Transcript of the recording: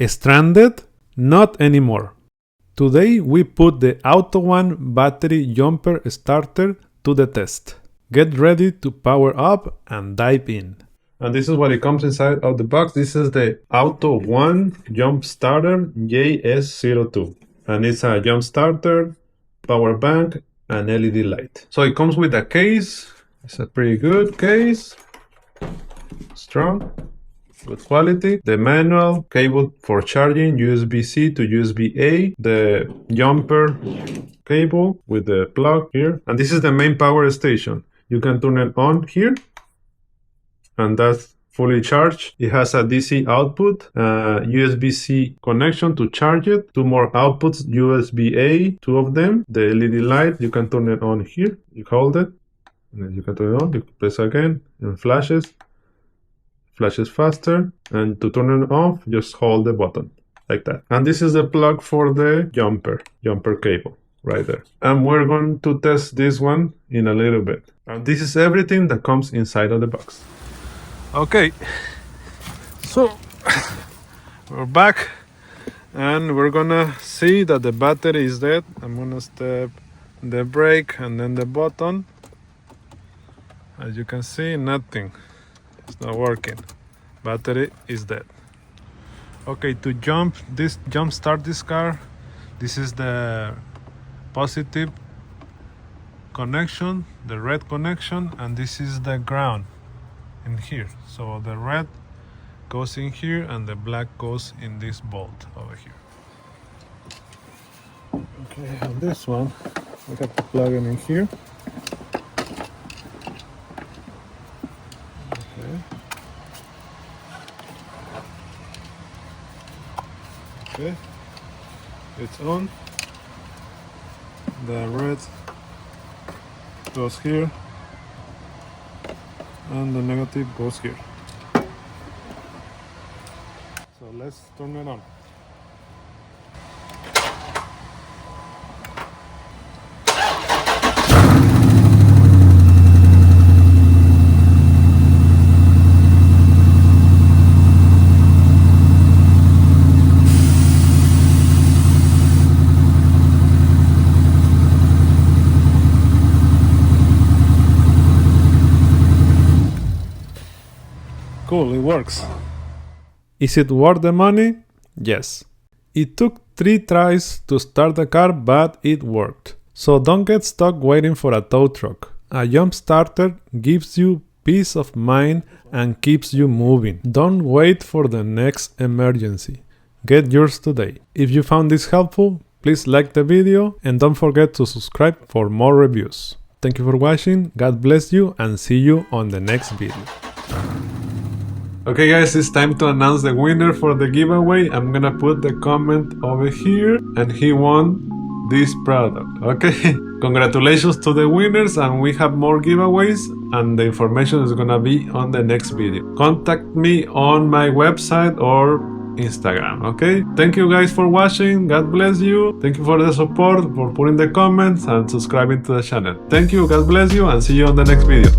Stranded? Not anymore. Today we put the AUTOONE battery jumper starter to the test. Get ready to power up and dive in. And this is what it comes inside of the box. This is the AUTOONE Jump Starter JS02. And it's a jump starter, power bank, and LED light. So it comes with a case. It's a pretty good case. Strong. Good quality. The manual, cable for charging, USB-C to USB-A, the jumper cable with the plug here, and this is the main power station. You can turn it on here, and that's fully charged. It has a DC output, USB-C connection to charge it, two more outputs, USB-A, two of them. The LED light, you can turn it on here, you hold it, and then you can turn it on, you press again, and flashes faster, and to turn it off just hold the button like that. And this is the plug for the jumper cable right there, and we're going to test this one in a little bit. And this is everything that comes inside of the box. Okay, so we're back and we're gonna see that the battery is dead. I'm gonna step the brake and then the button. As you can see, nothing. It's not working. Battery is dead. Okay, to jump start this car, this is the positive connection, the red connection, and this is the ground in here. So the red goes in here and the black goes in this bolt over here. Okay, and this one we have to plug it in here. Okay, it's on. The red goes here and the negative goes here. So let's turn it on. Cool, it works. Is it worth the money? Yes. It took 3 tries to start the car, but it worked. So don't get stuck waiting for a tow truck. A jump starter gives you peace of mind and keeps you moving. Don't wait for the next emergency. Get yours today. If you found this helpful, please like the video and don't forget to subscribe for more reviews. Thank you for watching, God bless you, and see you on the next video. Okay guys, it's time to announce the winner for the giveaway. I'm gonna put the comment over here, and he won this product. Okay, congratulations to the winners, and we have more giveaways, and the information is gonna be on the next video. Contact me on my website or Instagram. Okay, thank you guys for watching. God bless you. Thank you for the support, for putting the comments and subscribing to the channel. Thank you, God bless you, and see you on the next video.